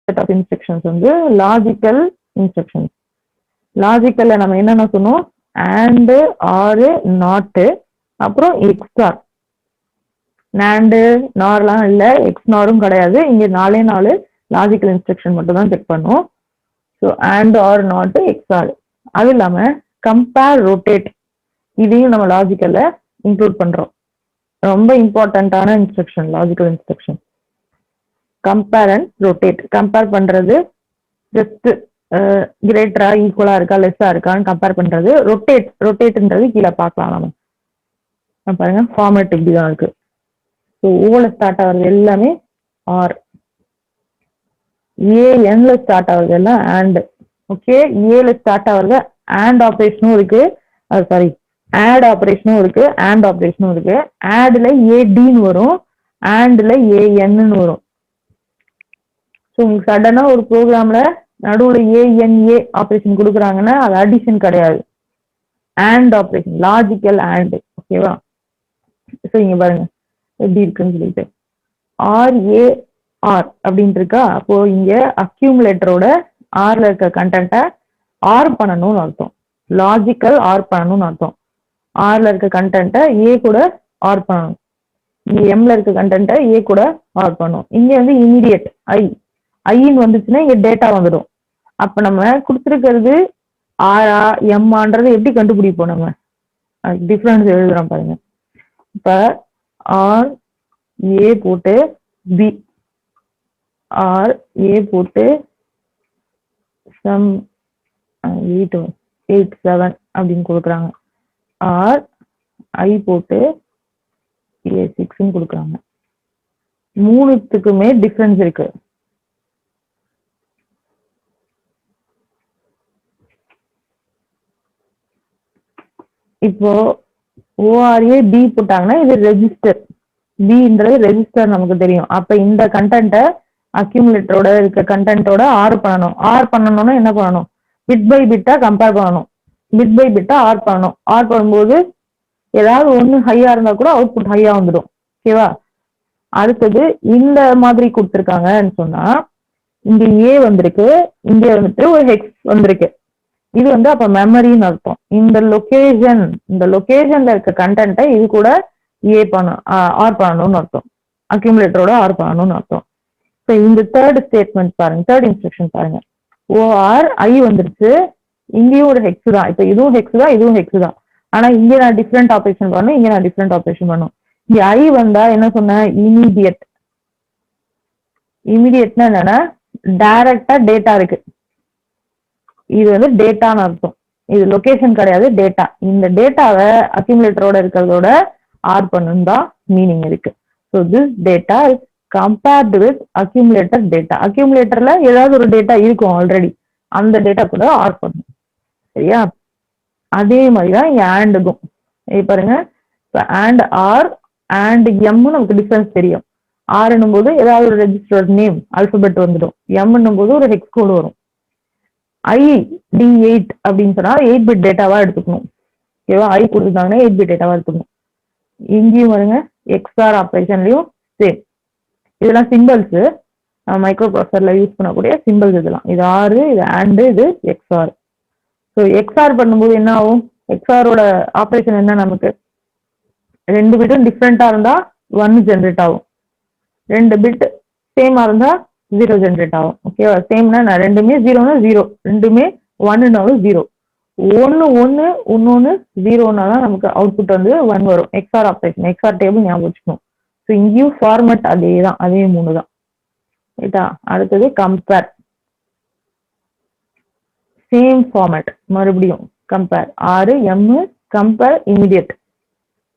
set of instructions வந்து logical instructions. லாஜிக்கல்ல நம்ம என்னென்ன சொன்னோம், and, or, not, அப்புறம் எக்ஸ்ஆர். நாண்டு நார்லாம் இல்லை, எக்ஸ்நாரும் கிடையாது. இங்கே 4 லாஜிக்கல் இன்ஸ்ட்ரக்ஷன் மட்டும் தான் செக் பண்ணுவோம். So and, or, not, XOR. அது இல்லாமல் கம்பேர், ரொட்டேட், இதையும் நம்ம லாஜிக்கல்ல இன்க்ளூட் பண்றோம். ரொம்ப இம்பார்ட்டண்ட்டான instruction logical instruction. Compare and rotate. Compare பண்றது ஜஸ்ட் கிரேட்டரா ஈக்குவலா இருக்கா லெஸ்ஸா இருக்கான்னு கம்பேர் பண்றது. ரொட்டேட்ன்றது கீழே பார்க்கலாம் நம்ம. பாருங்க ஃபார்மேட் இப்படிதான் இருக்கு. ஸோ ஓல ஸ்டார்ட் ஆகுறது எல்லாமே ஆர், ஏஎன்ல ஸ்டார்ட் ஆகுறது எல்லாம் அண்ட். ஓகே, ஏல ஸ்டார்ட் ஆகுறது அண்ட் ஆப்ரேஷனும் இருக்கு, சாரி ஆட் ஆப்ரேஷனும் இருக்கு, அண்ட் ஆப்ரேஷனும் இருக்கு. ஆட்ல ஏடின்னு வரும், ஆண்ட்ல ஏஎன்னு வரும். ஸோ உங்களுக்கு சடனா ஒரு ப்ரோக்ராம்ல நடுவில் ஏஎன்ஏ ஆப்ரேஷன் கொடுக்குறாங்கன்னா அது அடிஷன் கிடையாது, அண்ட் ஆப்ரேஷன், லாஜிக்கல் அண்ட். ஓகேவா? ஸோ இங்க பாருங்க எப்படி இருக்குன்னு சொல்லிட்டு ஆர்ஏஆர் அப்படின்ட்டு இருக்கா. அப்போ இங்க அக்யூமுலேட்டரோட ஆர்ல இருக்க கண்டென்ட்டை ஆர் பண்ணணும்னு அர்த்தம். லாஜிக்கல் ஆர் பண்ணணும்னு அர்த்தம். ஆர்ல இருக்க கண்டென்ட்டை ஏ கூட ஆர் பண்ணணும். இங்க எம்ல இருக்க கண்டென்ட்டை ஏ கூட ஆர் பண்ணணும். இங்க வந்து இமீடியட் ஐன்னு வந்துச்சுன்னா இங்க டேட்டா வந்துடும். அப்ப நம்ம கொடுத்துருக்கிறது ஆரா எம்மான்றது எப்படி கண்டுபிடிப்போம்? நம்ம டிஃபரன்ஸ் எழுதுறோம் பாருங்க. இப்ப ஆர் ஏ போட்டு பி, ஆர் ஏ போட்டு சம் 887 அப்படின்னு கொடுக்குறாங்க. ஆர் ஐ போட்டு A6 கொடுக்குறாங்க. மூணுத்துக்குமே டிஃபரன்ஸ் இருக்கு. இப்போ ஓஆர்ஏ பி போட்டாங்கன்னா இது ரெஜிஸ்டர், பின்றது ரெஜிஸ்டர் நமக்கு தெரியும். அப்ப இந்த கண்டென்ட்டை அக்யூமுலேட்டரோட இருக்க கண்டென்ட்டோட ஆர் பண்ணணும். ஆர் பண்ணணும்னா என்ன பண்ணணும்? பிட் பை பிட்டா கம்பேர் பண்ணணும், பிட் பை பிட்டா ஆர் பண்ணணும். ஆர் பண்ணும்போது ஏதாவது ஒன்று ஹையா இருந்தா கூட அவுட்புட் ஹையா வந்துடும். ஓகேவா? அடுத்தது இந்த மாதிரி கொடுத்துருக்காங்கன்னு சொன்னா இங்க ஏ வந்திருக்கு, இங்க வந்துட்டு ஒரு ஹெக்ஸ் வந்திருக்கு. இது வந்து அப்ப மெமரின்னு அர்த்தம். இந்த லொகேஷன்ல இருக்க கண்டென்ட்டை இது கூட ஏ ஆர் பண்ணணும்னு அர்த்தம், அக்யூமுலேட்டரோட ஆர் பண்ணணும்னு அர்த்தம். இப்போ இந்த தேர்ட் ஸ்டேட்மெண்ட் பாருங்க, தேர்ட் இன்ஸ்ட்ரக்ஷன் பாருங்க. ஓஆர் ஐ வந்துருச்சு, இங்கேயும் ஒரு ஹெக்ஸ் தான். இப்போ இதுவும் ஹெக்ஸ் தான், இதுவும் ஹெக்ஸ் தான். ஆனா இங்க நான் டிஃப்ரெண்ட் ஆப்ரேஷன் பண்ணணும், இங்க நான் டிஃப்ரெண்ட் ஆப்ரேஷன் பண்ணணும். இங்க ஐ வந்தா என்ன சொன்ன? இமீடியட். இமீடியட்னா என்னன்னா டைரக்டா டேட்டா இருக்கு. இது வந்து டேட்டான்னு அர்த்தம். இது லொகேஷன் கிடையாது, டேட்டா. இந்த டேட்டாவை அக்யூமுலேட்டரோட இருக்கிறதோட ஆர் பண்ணணும் தான் மீனிங் இருக்கு. So this data is compared with accumulator data. அக்யூமுலேட்டர்ல ஏதாவது ஒரு டேட்டா இருக்கும் ஆல்ரெடி, அந்த டேட்டா கூட ஆர் பண்ணணும். சரியா? அதே மாதிரிதான் இங்க ஆண்டுக்கும். பாருங்க, இப்போ ஆண்ட் ஆர் அண்ட் எம் நமக்கு டிஃபரன்ஸ் தெரியும். ஆர் என்னும் போது ஏதாவது ஒரு ரெஜிஸ்டர்ட் நேம் அல்பபெட் வந்துடும், எம் என்னும் போது ஒரு ஹெக்ஸ் கோடு வரும். ID8 அப்படின்னு சொன்னா 8 பிட் டேட்டாவா எடுத்துக்கணும். ஓகேவா? ஐ கொடுத்துருந்தாங்கன்னா 8 பிட் டேட்டாவா எடுத்துக்கணும். இங்கேயும் வருங்க, எக்ஸ்ஆர் ஆப்ரேஷன்லயும் சேம். இதெல்லாம் சிம்பிள்ஸ், மைக்ரோ ப்ராசஸர்ல யூஸ் பண்ணக்கூடிய சிம்பிள்ஸ் இதெல்லாம். இது ஆறு, இது ஆண்டு, இது எக்ஸ்ஆர். ஸோ எக்ஸ்ஆர் பண்ணும்போது என்ன ஆகும்? எக்ஸ்ஆரோட ஆப்ரேஷன் என்ன? நமக்கு 2 பிட்டும் டிஃப்ரெண்டா இருந்தா 1 ஜென்ரேட் ஆகும், 2 பிட் சேமா இருந்தா 0 ஜென்ரேட் ஆகும். ஓகேவா? சேம்னா நான் ரெண்டுமே 0னா 0, ரெண்டுமே 1னாலும் 0. 1 1 1 0னா தான் நமக்கு அவுட்புட் வந்து 1 வரும். எக்ஸ்ஆர் ஆப்ரேஷன், எக்ஸ்ஆர் டேபிள் ஞாபகம் வச்சுக்கணும். ஸோ இங்கேயும் ஃபார்மேட் அதே தான், அதே 3 தான். ரைட்டா? அடுத்தது கம்பேர், சேம் ஃபார்மேட். மறுபடியும் கம்பேர், ஆறு எம் கம்பேர் இமிடியட்.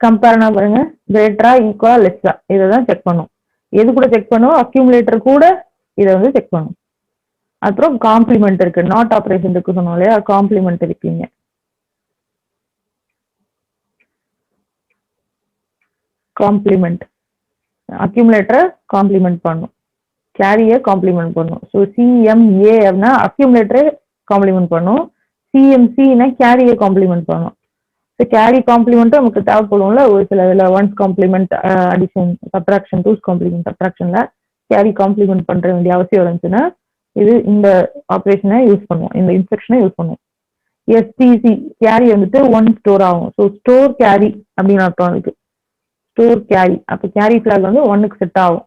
கம்பேர்னா பாருங்க, கிரேட்டரா ஈக்குவலா லெஸ்ஸா, இதை தான் செக் பண்ணும். எது கூட செக் பண்ணும்? அக்யூமுலேட்டர் கூட இதை வந்து செக் பண்ணும். அப்புறம் காம்ப்ளிமெண்ட் இருக்கு, நாட் ஆப்ரேஷன் இருக்கு சொன்னோம் இல்லையா? காம்ப்ளிமெண்ட் இருக்கீங்க. காம்ப்ளிமெண்ட் அக்யூமுலேட்டரை காம்ப்ளிமெண்ட் பண்ணும், கேரியை காம்ப்ளிமெண்ட் பண்ணும். ஸோ சிஎம்ஏ அப்படின்னா அக்யூமுலேட்டரை காம்ப்ளிமெண்ட் பண்ணும், சிஎம்சின்னா கேரியை காம்ப்ளிமெண்ட் பண்ணும். ஸோ கேரி காம்ப்ளிமெண்ட்டும் நமக்கு தேவைப்படும்ல ஒரு சில இதில். Ones complement, addition, subtraction, twos complement, சப்ட்ராக்ஷன்ல கேரி காம்ப்ளிமெண்ட் பண்ற வேண்டிய அவசியம் இருந்துச்சுன்னா இது இந்த ஆப்ரேஷனை யூஸ் பண்ணுவோம், இந்த இன்ஸ்ட்ரக்ஷனை யூஸ் பண்ணுவோம். எஸ்டிசி கேரி வந்துட்டு 1 ஸ்டோர் ஆகும். ஸோ ஸ்டோர் கேரி அப்படின்னு அர்த்தம் அதுக்கு. ஸ்டோர் கேரி, அப்போ கேரி ஃபிளாக் வந்து 1க்கு செட் ஆகும்.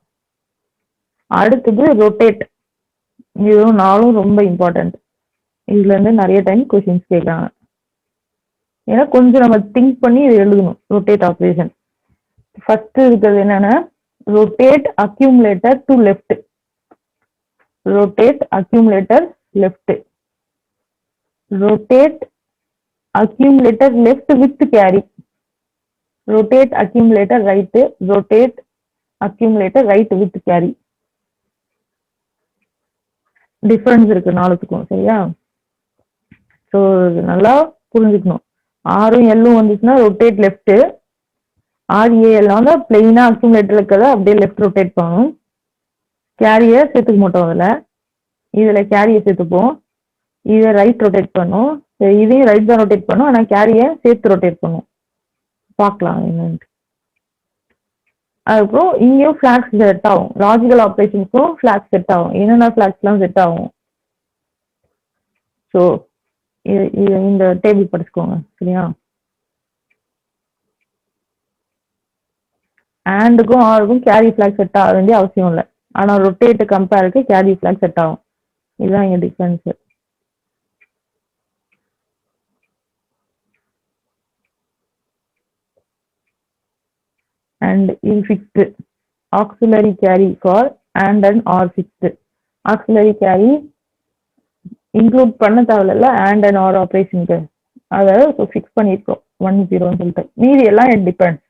அடுத்தது ரொட்டேட், இதுவும் 4ம் ரொம்ப இம்பார்ட்டன்ட். இதுல இருந்து நிறைய டைம் கொஸ்டின்ஸ் கேட்கறாங்க. ஏன்னா கொஞ்சம் நம்ம திங்க் பண்ணி இதை எழுதணும். ரொட்டேட் ஆப்ரேஷன் ஃபர்ஸ்ட் இருக்கிறது என்னன்னா rotate accumulator to left. Rotate accumulator left. Rotate accumulator left with carry. Rotate accumulator right. Rotate accumulator right with carry. Difference இருக்கு 4த்துக்கும், சரியா? ஸோ நல்லா புரிஞ்சுக்கணும். ஆரும் எல்லும் வந்துச்சுன்னா ரொட்டேட் லெஃப்ட். ஆர்ஏஎல் வந்து பிளெயினா அக்யூமுலேட்டர் இருக்கிறத அப்படியே லெஃப்ட் ரொட்டேட் பண்ணணும். கேரியை சேர்த்துக்க மாட்டோம் அதில். இதில் கேரியை சேர்த்துப்போம். இதை ரைட் ரொட்டேட் பண்ணும். இதையும் ரைட் தான் ரொட்டேட் பண்ணும், ஆனால் கேரியை சேர்த்து ரொட்டேட் பண்ணும். பார்க்கலாம் என்னன்ட்டு. அதுக்கப்புறம் இங்கேயும் ஃபிளாக்ஸ் செட் ஆகும். லாஜிக்கல் ஆப்ரேஷன்ஸ்க்கும் ஃபிளாக்ஸ் செட் ஆகும். என்னென்ன ஃபிளாக்ஸ்லாம் செட் ஆகும்? ஸோ இந்த டேபிள் படிச்சுக்கோங்க, சரியா? ஆண்டுக்கும் ஆருக்கும் கேரி ஃபிளாக் செட் ஆக வேண்டிய அவசியம் இல்லை. ஆனால் ரொட்டேட்டு கம்பேருக்கு கேரி ஃபிளாக் செட் ஆகும். இதுதான் இங்கே டிஃபரன்ஸ். அண்ட் இது fixed. Auxiliary carry for and or fixed. Auxiliary carry include பண்ண தேவையில்ல அண்ட் அண்ட் ஆர் ஆப்ரேஷனுக்கு. அதாவது ஃபிக்ஸ் பண்ணியிருக்கோம் 1 0ன்னு சொல்லிட்டு. மீதி எல்லாம் இட் டிபெண்ட்ஸ்.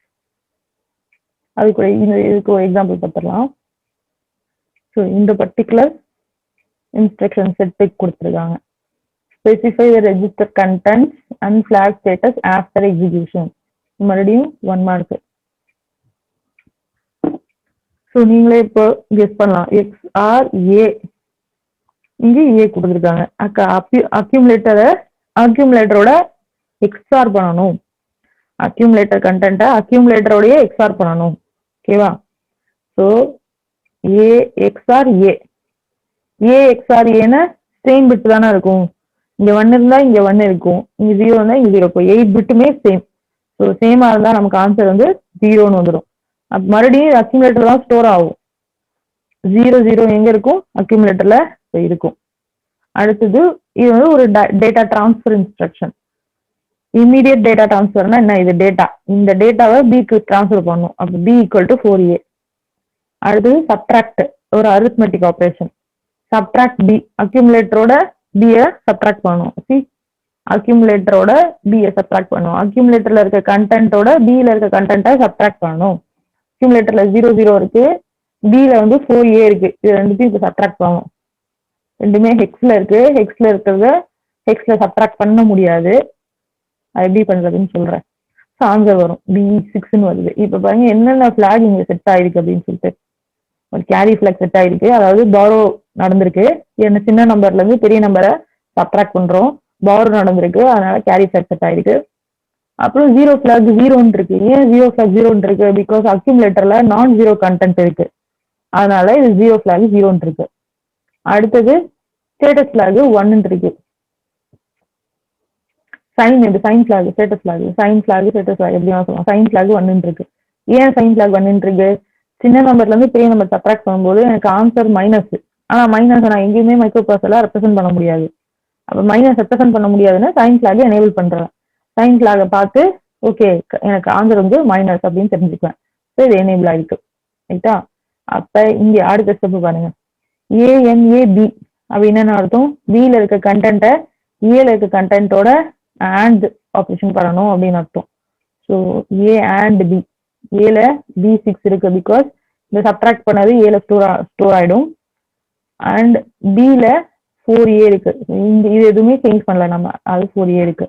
அதுக்கு இதுக்கு ஒரு எக்ஸாம்பிள் பார்த்துடலாம். ஸோ இந்த பர்டிகுலர் இன்ஸ்ட்ரக்ஷன் செட்டு கொடுத்துருக்காங்க. Specify the register contents and flag status after execution. மறுபடியும் 1 மார்க். ஸோ நீங்களே இப்போ கெஸ் பண்ணலாம். XR A, இங்கே ஏ கொடுத்துருக்காங்க. அக்யூமுலேட்டரோட எக்ஸ்ஆர் பண்ணணும். அக்யூமுலேட்டர் கண்டென்ட்டை அக்யூமுலேட்டரோடய எக்ஸ்ஆர் பண்ணணும். ஓகேவா? ஸோ ஏ எக்ஸ்ஆர் ஏ. ஏ எக்ஸ்ஆர் ஏன்னா சேம் பிட் தானே இருக்கும். இங்கே 1 இருந்தால் இங்கே 1 இருக்கும், இங்கே 0 இருந்தால் இங்கே 0 இருக்கும். 8 பிட்டுமே சேம். ஸோ சேமாக இருந்தால் நமக்கு ஆன்சர் வந்து 0ன்னு வந்துடும். அப்போ மறுபடியும் அக்யூமுலேட்டர் தான் ஸ்டோர் ஆகும். 0 0 எங்கே இருக்கும்? அக்யூமுலேட்டரில் இருக்கும். அடுத்தது இது வந்து ஒரு data transfer instruction. Immediate data டிரான்ஸ்ஃபர்னா என்ன? இது டேட்டா, இந்த டேட்டாவை பிக்கு டிரான்ஸ்ஃபர் பண்ணும். அப்போ பி ஈக்குவல் டு 4A. அடுத்தது சப்ட்ராக்ட், ஒரு அரித்மெட்டிக் ஆப்ரேஷன். சப்ட்ராக்ட் பி, அக்யூமுலேட்டரோட பியை சப்ட்ராக்ட் பண்ணும். சி, அக்யூமுலேட்டரோட பியை சப்ட்ராக்ட் பண்ணும். அக்யூமுலேட்டர்ல இருக்க கண்டென்ட்டோட பியில் இருக்க கண்டென்ட்டை சப்ட்ராக்ட் பண்ணணும். அக்யூமுலேட்டர்ல 0 0 இருக்கு, பியில் வந்து 4A இருக்கு. இது ரெண்டுத்தையும் இப்போ சப்ட்ராக்ட் பண்ணணும். ரெண்டுமே ஹெக்ஸ்ல இருக்கு. ஹெக்ஸ்ல இருக்கிறத ஹெக்ஸ்ல சப்ட்ராக்ட் பண்ண முடியாது. அது எப்படி பண்றதுன்னு சொல்றேன். ஆன்சர் வரும் B6ன்னு வருது. இப்போ பாருங்க என்னென்ன ஃபிளாக் இங்க செட் ஆயிருக்கு அப்படின்னு சொல்லிட்டு. ஒரு கேரி ஃபிளாக் செட் ஆயிருக்கு, அதாவது பாரோ நடந்திருக்கு. என்ன சின்ன நம்பர்ல இருந்து பெரிய நம்பரை சப்ட்ராக்ட் பண்றோம். பாரோ நடந்திருக்கு, அதனால கேரி ஃபிளாக் செட் ஆயிருக்கு. அப்புறம் 0 ஃபிளாக் 0ன்னு இருக்கு. ஏன் 0 ஃபிளாக் 0ன்னு இருக்கு? பிகாஸ் அக்யூமுலேட்டர்ல நான் 0 கண்டென்ட் இருக்கு, அதனால இது 0 ஃபிளாக் 0ன்னு இருக்கு. அடுத்தது ஸ்டேட்டஸ் ஃபிளாக் 1ன்னு இருக்கு. சைன் இது sign flag, status flag, sign flag, status flag எப்படி சொல்லலாம். சைன் ஃபிளாக் 1ன்னு இருக்கு. ஏன் சைன் ஃபிளாக் 1ன்னு இருக்கு? சின்ன நம்பர்ல இருந்து பெரிய நம்பர் சப்ட்ராக்ட் பண்ணும்போது எனக்கு ஆன்சர் மைனஸ். ஆனா மைனஸ் நான் எங்கேயுமே மைக்ரோ ப்ராசஸர்ல ரெப்ரசென்ட் பண்ண முடியாது. அப்போ மைனஸ் ரெப்ரசென்ட் பண்ண முடியாதுன்னா சைன் ஃபிளாக் எனேபிள் பண்றேன். சைன் ஃபிளாகை பார்த்து ஓகே எனக்கு ஆன்சர் வந்து மைனஸ் அப்படின்னு தெரிஞ்சுக்குவேன். ஸோ இது எனேபிள் ஆயிருக்கு. ரைட்டா? அப்ப இங்க அடுத்த ஸ்டெப் பாருங்க. ANAB அப்படின்னு என்ன அர்த்தம்? பியில் இருக்க கண்டென்ட்டை ஏல இருக்க கண்டென்ட்டோட அண்ட் ஆப்ரேஷன் பண்ணணும் அப்படின்னு அர்த்தம். ஸோ A and B, ஏல B6 இருக்கு, பிகாஸ் இந்த சப்ட்ராக்ட் பண்ணது ஏல ஸ்டோர் ஆயிடும். அண்ட் பியில் 4A இருக்கு. இந்த இது எதுவுமே சேஞ்ச் பண்ணல நம்ம, அது 4A இருக்கு.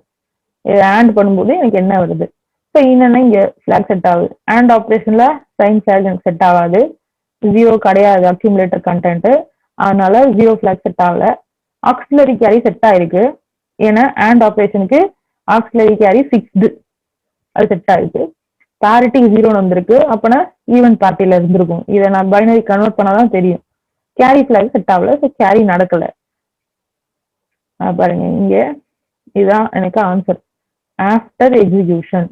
இது ஆண்ட் பண்ணும்போது எனக்கு என்ன வருது? ஸோ என்னன்னா இங்க ஃபிளாக் செட் ஆகுது. ஆண்ட் ஆப்ரேஷன்ல சைன் ஃபிளாக் எனக்கு செட் ஆகாது. 0 கிடையாது அக்யூமுலேட்டர் கண்டென்ட், அதனால 0 ஃபிளாக் செட் ஆகல. ஆக்சிலரி கேரி செட் ஆயிருக்கு. ஏன்னா ஆண்ட் ஆப்ரேஷனுக்கு ஆக்சிலரி கேரி ஃபிக்ஸ்டு, அது செட் ஆயிருக்கு. பேரிட்டி 0ன்னு வந்திருக்கு, அப்பனா ஈவன் பார்ட்டியில இருந்திருக்கும். இதை நான் பைனரி கன்வெர்ட் பண்ணாதான் தெரியும். கேரி ஃபிளாக் செட் ஆகல, ஸோ கேரி நடக்கல. பாருங்க இங்க இதுதான் எனக்கு ஆன்சர். ஆஃப்டர் எக்ஸிகியூஷன்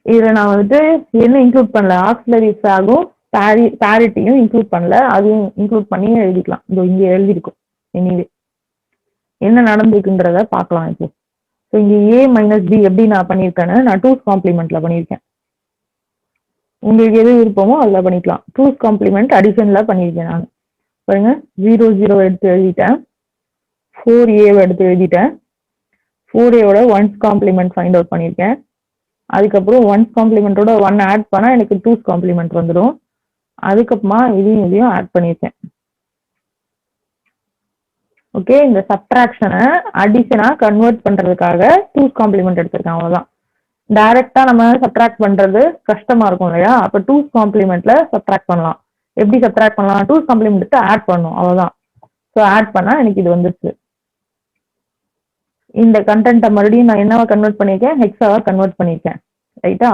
இதுல நான் வந்துட்டு என்ன இன்க்ளூட் பண்ணல, ஆக்சிலரி ஃபிளாகும் பேரிட்டியும் இன்க்ளூட் பண்ணல, அதுவும் இன்க்ளூட் பண்ணி எழுதிக்கலாம். இதோ இங்க எழுதிருக்கும். எனிவே என்ன நடந்திருக்குன்றத பார்க்கலாம் இப்போ. ஸோ இங்க ஏ மைனஸ் பி எப்படி நான் பண்ணியிருக்கேன்னு நான் டூஸ் காம்ப்ளிமெண்ட்ல பண்ணியிருக்கேன். உங்களுக்கு எது விருப்பமோ அதில் பண்ணிக்கலாம். டூஸ் காம்ப்ளிமெண்ட் அடிஷன்ல பண்ணியிருக்கேன் நான். பாருங்க 0 0 எடுத்து எழுதிட்டேன், 4a எடுத்து எழுதிட்டேன், 4aவோட ஒன்ஸ் காம்ப்ளிமெண்ட் ஃபைண்ட் அவுட் பண்ணியிருக்கேன். அதுக்கப்புறம் ஒன்ஸ் காம்ப்ளிமெண்டோட 1 ஆட் பண்ணா எனக்கு டூஸ் காம்ப்ளிமெண்ட் வந்துடும். அதுக்கப்புறமா இதையும் ஆட் பண்ணியிருக்கேன். ஓகே, இந்த சப்ட்ராக்ஷனை அடிஷனா கன்வெர்ட் பண்றதுக்காக டூஸ் காம்ப்ளிமெண்ட் எடுத்திருக்கேன், அவ்வளவுதான். டைரக்டா நம்ம சப்ட்ராக்ட் பண்றது கஷ்டமா இருக்கும் இல்லையா, அப்ப டூஸ் காம்ப்ளிமெண்ட்ல சப்ட்ராக்ட் பண்ணலாம். எப்படி சப்ட்ராக்ட் பண்ணலாம், டூஸ் காம்ப்ளிமெண்ட் ஆட் பண்ணணும், அவ்வளவுதான். ஸோ ஆட் பண்ணா எனக்கு இது வந்துருச்சு. இந்த கண்டென்ட்டை மறுபடியும் நான் என்னவா கன்வெர்ட் பண்ணியிருக்கேன், ஹெக்ஸாவா கன்வெர்ட் பண்ணியிருக்கேன். ரைட்டா,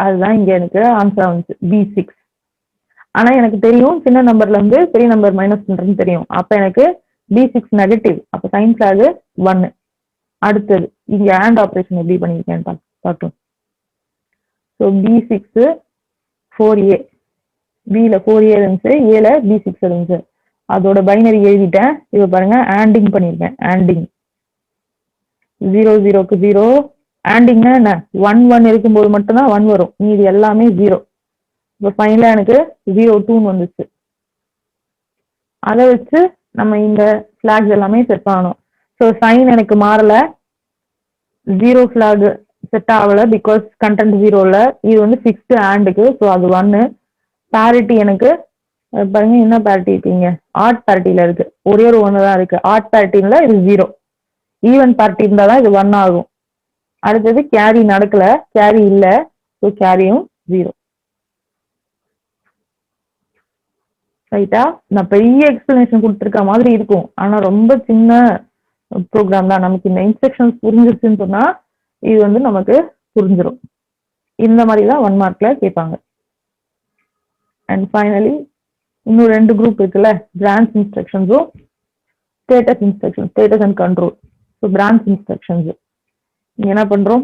அதுதான் இங்க எனக்கு ஆன்சர் வந்துச்சு B6. ஆனா எனக்கு தெரியும் சின்ன நம்பர்ல இருந்து பெரிய நம்பர் மைனஸ் பண்றதுன்னு தெரியும். அப்ப எனக்கு B6 நெகட்டிவ், அப்ப சைன் ஃபிளாக் 1. அடுத்தது இங்க ஆண்ட் ஆபரேஷன் எப்படி பண்ணியிருக்கேன்னு பார்க்கலாம். ஸோ B6 4a, பில 4a இருந்துச்சு, ஏல B6 இருந்துச்சு, அதோட பைனரி எழுதிட்டேன். இப்ப பாருங்க ஆண்டிங் பண்ணியிருக்கேன். ஆண்டிங் 0 0க்கு 0. ஆண்டிங்னா என்ன, 1 1 இருக்கும்போது மட்டும்தான் 1 வரும், இது எல்லாமே 0. இப்போ ஃபைனலா எனக்கு 0 2 வந்துச்சு. அதை வச்சு நம்ம இந்த ஃபிளாக்ஸ் எல்லாமே செட் பண்ணணும். ஸோ சைன் எனக்கு மாறல, 0 ஃபிளாக் செட் ஆகல பிகாஸ் கண்டென்ட் 0ல, இது வந்து ஃபிக்ஸ்டு ஆண்டுக்கு, ஸோ அது 1. பேரிட்டி எனக்கு பாருங்க என்ன பேரிட்டி இருக்கீங்க, ஆட் பேரிட்டியில இருக்கு, ஒரே ஒரு 1 தான் இருக்கு. ஆட் பேரிட்டில இது 0, ஈவன் பேரிட்டி இருந்தால் தான் இது 1 ஆகும். அடுத்தது கேரி நடக்கல, கேரி இல்லை, ஸோ கேரியும் 0. ரைட்டா, நான் பெரிய எக்ஸ்பிளனேஷன் கொடுத்துருக்க மாதிரி இருக்கும், ஆனா ரொம்ப சின்ன ப்ரோக்ராம் தான். நமக்கு இந்த இன்ஸ்ட்ரக்ஷன்ஸ் புரிஞ்சிருச்சுன்னு சொன்னா இது வந்து நமக்கு புரிஞ்சிடும். இந்த மாதிரி தான் 1 மார்க்ல கேட்பாங்க. அண்ட் ஃபைனலி இன்னும் 2 குரூப் இருக்குல்ல, பிரான்ச் இன்ஸ்ட்ரக்ஷன்ஸும் status instruction, status and control. So branch instructions என்ன பண்றோம்,